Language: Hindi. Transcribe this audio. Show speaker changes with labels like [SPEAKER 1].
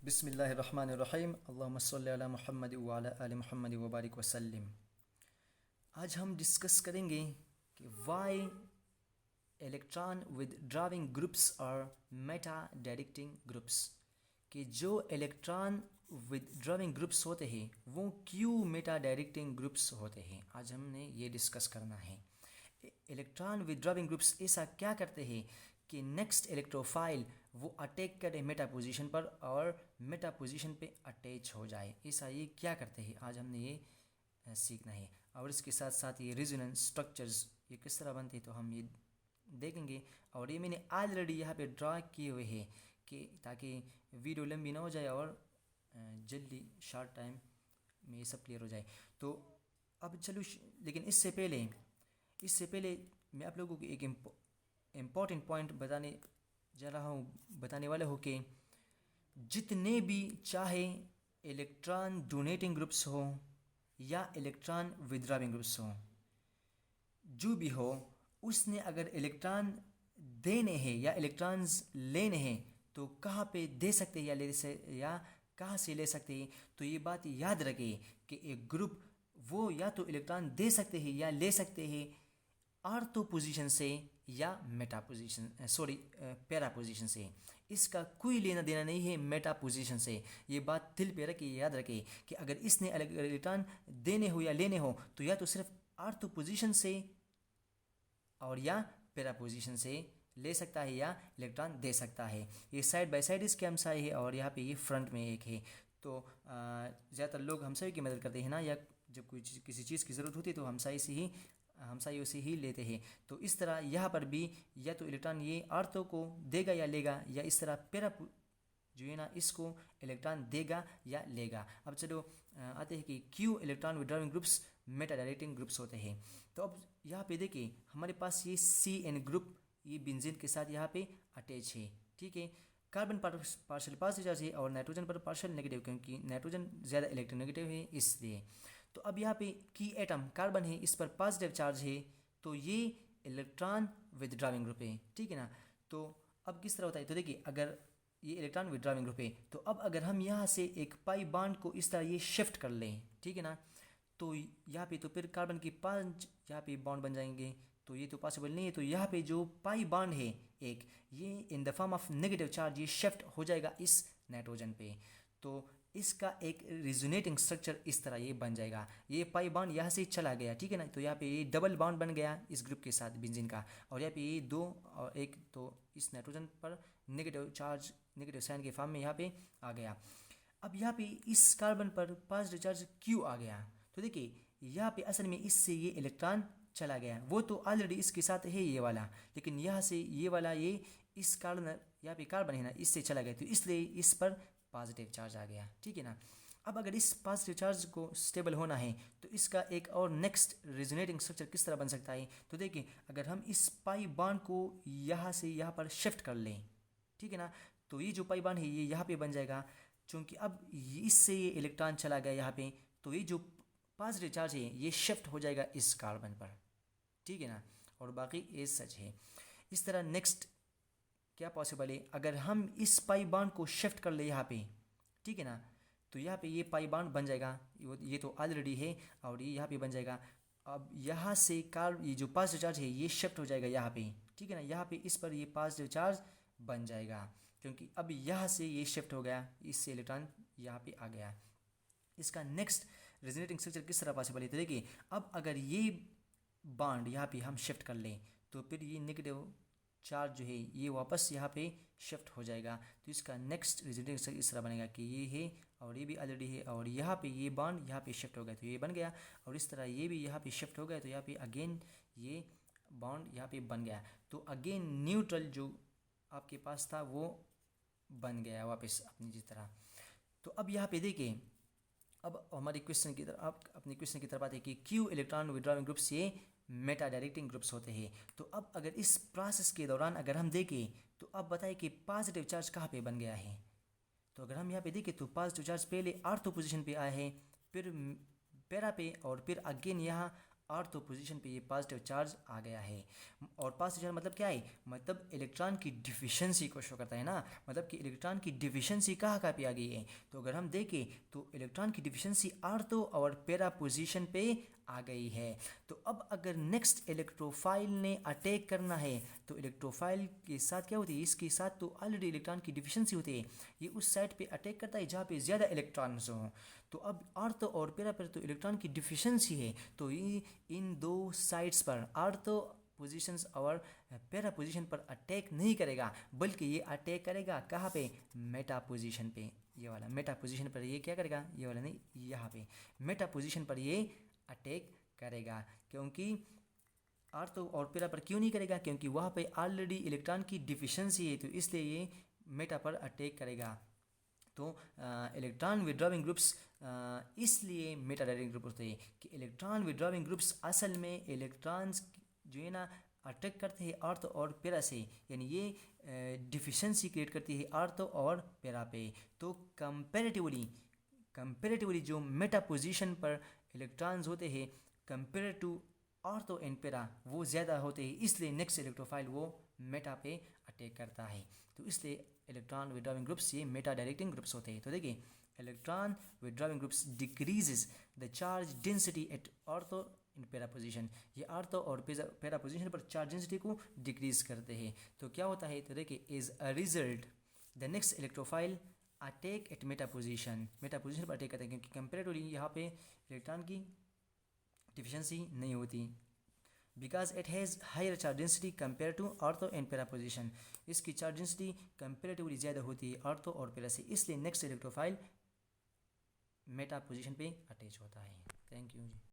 [SPEAKER 1] बिस्मिल्लाहिर्रहमानिर्रहीम अल्लाहुम्मा सल्लि अला मुहम्मद व अला आलि मुहम्मद व बारिक वसल्लिम। आज हम डिस्कस करेंगे कि वाई इलेक्ट्रॉन विदड्रॉविंग ग्रुप्स और मेटा डायरेक्टिंग ग्रुप्स, कि जो इलेक्ट्रॉन विदड्रॉविंग ग्रुप्स होते हैं वो क्यों मेटा डायरेक्टिंग ग्रुप्स होते हैं। आज हमने ये डिस्कस करना है। इलेक्ट्रॉन विदड्रॉविंग ग्रुप्स ऐसा क्या करते हैं कि नेक्स्ट इलेक्ट्रोफाइल वो अटैक करे मेटा पोजीशन पर और मेटा पोजीशन पे अटैच हो जाए। ऐसा ये क्या करते हैं, आज हमने ये सीखना है। और इसके साथ साथ ये रेजोनेंस स्ट्रक्चर्स ये किस तरह बनते हैं तो हम ये देखेंगे। और ये मैंने ऑलरेडी यहाँ पे ड्रा किए हुए हैं कि ताकि वीडियो लंबी ना हो जाए और जल्दी शॉर्ट टाइम में ये सब क्लियर हो जाए। तो अब चलो, लेकिन इससे पहले मैं आप लोगों को एक इम्पॉर्टेंट पॉइंट बताने वाला हूँ कि जितने भी चाहे इलेक्ट्रॉन डोनेटिंग ग्रुप्स हो या इलेक्ट्रॉन विदड्रॉविंग ग्रुप्स हो, जो भी हो, उसने अगर इलेक्ट्रॉन देने हैं या इलेक्ट्रॉन्स लेने हैं तो कहाँ पे दे सकते हैं या कहाँ से ले सकते हैं। तो ये बात याद रखें कि एक ग्रुप वो या तो इलेक्ट्रॉन दे सकते हैं या ले सकते हैं आर्थो पोजीशन से या मेटा पोजीशन पैरा पोजीशन से। इसका कोई लेना देना नहीं है मेटा पोजीशन से। ये बात दिल पे रखिए, याद रखिए कि अगर इसने इलेक्ट्रॉन देने हो या लेने हो तो या तो सिर्फ आर्थो पोजीशन से और या पैरा पोजीशन से ले सकता है या इलेक्ट्रॉन दे सकता है। ये साइड बाय साइड इसके हमसाए है और यहाँ पे ये फ्रंट में एक है। तो ज़्यादातर लोग हमसाई की मदद करते हैं ना, या जब कोई किसी चीज़ की ज़रूरत होती है तो हमसाइयों से ही लेते हैं। तो इस तरह यहाँ पर भी या तो इलेक्ट्रॉन ये आर्थो को देगा या लेगा, या इस तरह पैरा जो है ना इसको इलेक्ट्रॉन देगा या लेगा। अब चलो आते हैं कि क्यों electron withdrawing groups meta directing groups होते हैं। तो अब यहाँ पे देखिए हमारे पास ये CN ग्रुप ये बेंजीन के साथ यहाँ पे अटैच है, ठीक है। कार्बन पार्शियल पॉजिटिव चार्ज है और नाइट्रोजन पर पार्शियल नेगेटिव, क्योंकि नाइट्रोजन ज़्यादा इलेक्ट्रोनेगेटिव है इसलिए। तो अब यहाँ पे की एटम कार्बन है, इस पर पॉजिटिव चार्ज है, तो ये इलेक्ट्रॉन विदड्रॉविंग ग्रुप है, ठीक है ना। तो अब किस तरह होता है, तो देखिए अगर ये इलेक्ट्रॉन विदड्रॉविंग ग्रुप है तो अब अगर हम यहाँ से एक पाई बॉन्ड को इस तरह ये शिफ्ट कर लें, ठीक है ना, तो यहाँ पे तो फिर कार्बन की 5 यहाँ पे बॉन्ड बन जाएंगे, तो ये तो पॉसिबल नहीं है। तो यहाँ पे जो पाई बॉन्ड है एक, ये in the form of negative charge ये शिफ्ट हो जाएगा इस नाइट्रोजन पे। तो इसका एक रिजोनेटिंग स्ट्रक्चर इस तरह ये बन जाएगा। ये पाई बॉन्ड यहाँ से चला गया, ठीक है ना, तो यहाँ पे ये डबल बॉन्ड बन गया इस ग्रुप के साथ बेंजीन का। और यहाँ पे ये 2 और 1, तो इस नाइट्रोजन पर नेगेटिव चार्ज नेगेटिव साइन के फॉर्म में यहाँ पे आ गया। अब यहाँ पे इस कार्बन पर पॉजिटिव चार्ज क्यों आ गया, तो देखिए यहाँ पे असल में इससे ये इलेक्ट्रॉन चला गया। वो तो ऑलरेडी इसके साथ है ये वाला, लेकिन यहाँ से ये वाला ये इस कार्बन यहाँ पे कार्बन है ना, इससे चला गया, तो इसलिए इस पर पॉजिटिव चार्ज आ गया, ठीक है ना। अब अगर इस पॉजिटिव चार्ज को स्टेबल होना है तो इसका एक और नेक्स्ट रेजोनेटिंग स्ट्रक्चर किस तरह बन सकता है, तो देखिए अगर हम इस पाई बॉन्ड को यहाँ से यहाँ पर शिफ्ट कर लें, ठीक है ना, तो ये जो पाई बॉन्ड है ये यहाँ पे बन जाएगा। चूँकि अब इससे ये इलेक्ट्रॉन चला गया यहाँ पे, तो ये जो पॉजिटिव चार्ज है ये शिफ्ट हो जाएगा इस कार्बन पर, ठीक है ना, और बाकी ये सच है। इस तरह नेक्स्ट क्या पॉसिबल है, अगर हम इस पाई बॉन्ड को शिफ्ट कर ले यहाँ पे, ठीक है ना, तो यहाँ पे ये पाई बॉन्ड बन जाएगा, ये तो ऑलरेडी है और ये यहाँ पे बन जाएगा। अब यहाँ से ये जो पॉजिटिव चार्ज है ये शिफ्ट हो जाएगा यहाँ पे, ठीक है ना, यहाँ पे इस पर ये पॉजिटिव चार्ज बन जाएगा, क्योंकि अब यहाँ से ये शिफ्ट हो गया, इससे इलेक्ट्रॉन यहाँ पे आ गया। इसका नेक्स्ट रेजोनेटिंग स्ट्रक्चर किस तरह पॉसिबल है, तो देखिए अब अगर ये बॉन्ड यहाँ पे हम शिफ्ट कर लें तो फिर ये नेगेटिव चार्ज जो है ये वापस यहाँ पे शिफ्ट हो जाएगा। तो इसका नेक्स्ट रेजोनेटिंग स्ट्रक्चर इस तरह बनेगा कि ये है और ये भी ऑलरेडी है, और यहाँ पे ये बॉन्ड यहाँ पे शिफ्ट हो गया तो ये बन गया, और इस तरह ये भी यहाँ पे शिफ्ट हो गया तो यहाँ पे अगेन ये बॉन्ड यहाँ पे बन गया। तो अगेन न्यूट्रल जो आपके पास था वो बन गया वापस अपनी जिस तरह। तो अब यहाँ पे देखिए, अब हमारे क्वेश्चन की तरफ आप अपने क्वेश्चन की तरफ आते हैं कि क्यों इलेक्ट्रॉन विदड्रॉविंग ग्रुप्स ये मेटा डायरेक्टिंग ग्रुप्स होते हैं। तो अब अगर इस प्रोसेस के दौरान अगर हम देखें तो अब बताएं कि पॉजिटिव चार्ज कहाँ पे बन गया है। तो अगर हम यहाँ पे देखें तो पॉजिटिव चार्ज पहले आर्थो पोजीशन पे आया है, फिर पैरा पे, और फिर अगेन यहाँ आर्थो पोजीशन पे ये पॉजिटिव चार्ज आ गया है। और पॉजिटिव चार्ज मतलब क्या है, मतलब इलेक्ट्रॉन की डिफिशिएंसी को शो करता है ना, मतलब कि इलेक्ट्रॉन की डिफिशिएंसी कहाँ कहाँ पे आ गई है। तो अगर हम देखें तो इलेक्ट्रॉन की डिफिशिएंसी आर्थो और पैरा पोजीशन पे आ गई है। तो अब अगर नेक्स्ट इलेक्ट्रोफाइल ने अटैक करना है तो इलेक्ट्रोफाइल के साथ क्या होती है, इसके साथ तो ऑलरेडी इलेक्ट्रॉन की डिफिशिएंसी होती है, ये उस साइड पे अटैक करता है जहाँ पे ज़्यादा इलेक्ट्रॉन्स हों। तो अब आर्थो और पैरा पर तो इलेक्ट्रॉन की डिफिशिएंसी है, तो ये इन दो साइड्स पर आर्थो पोजीशंस और पैरा पोजीशन पर अटैक नहीं करेगा, बल्कि ये अटैक करेगा कहाँ पे, मेटा पोजीशन पे। ये वाला मेटा पोजीशन पर ये क्या करेगा, ये वाला नहीं, यहाँ पे मेटा पोजीशन पर ये अटैक करेगा। क्योंकि आर्थो और पैरा पर क्यों नहीं करेगा, क्योंकि वहाँ पे ऑलरेडी इलेक्ट्रॉन की डिफिशिएंसी है, तो इसलिए ये मेटा पर अटैक करेगा। तो इलेक्ट्रॉन विड्रॉविंग ग्रुप्स इसलिए मेटा डायरेक्टिंग ग्रुप होते हैं कि इलेक्ट्रॉन विड्रॉविंग ग्रुप्स असल में इलेक्ट्रॉन्स जो है ना अटैक करते हैं आर्थो और पैरा से, यानी ये डिफिशिएंसी क्रिएट करती है आर्थो और पैरा पे। तो कंपेरेटिवली जो मेटा पोजीशन पर इलेक्ट्रॉन्स होते हैं compare to ortho and para वो ज़्यादा होते हैं, इसलिए नेक्स्ट इलेक्ट्रोफाइल वो मेटा पे अटैक करता है। तो इसलिए इलेक्ट्रॉन विड्रॉविंग ग्रुप्स ये मेटा डायरेक्टिंग ग्रुप्स होते हैं। तो देखिए electron withdrawing groups decreases the charge density at ortho in para position, ये आर्थो और पैरा पोजीशन पर चार्ज डेंसिटी को डिक्रीज करते हैं। तो क्या होता है, तो देखिए as a result the next electrophile attack eight Meta position पर अटैक करते हैं, क्योंकि कंपेरेटिवली यहाँ पे इलेक्ट्रॉन की डिफिशिएंसी नहीं होती, because it has higher charge density compare to ortho and para position, इसकी चार्ज डेंसिटी कंपेरेटिवली ज़्यादा होती है आर्थो और पैरा से, इसलिए नेक्स्ट इलेक्ट्रोफाइल मेटा पोजीशन पे अटैच होता है। Thank you ji.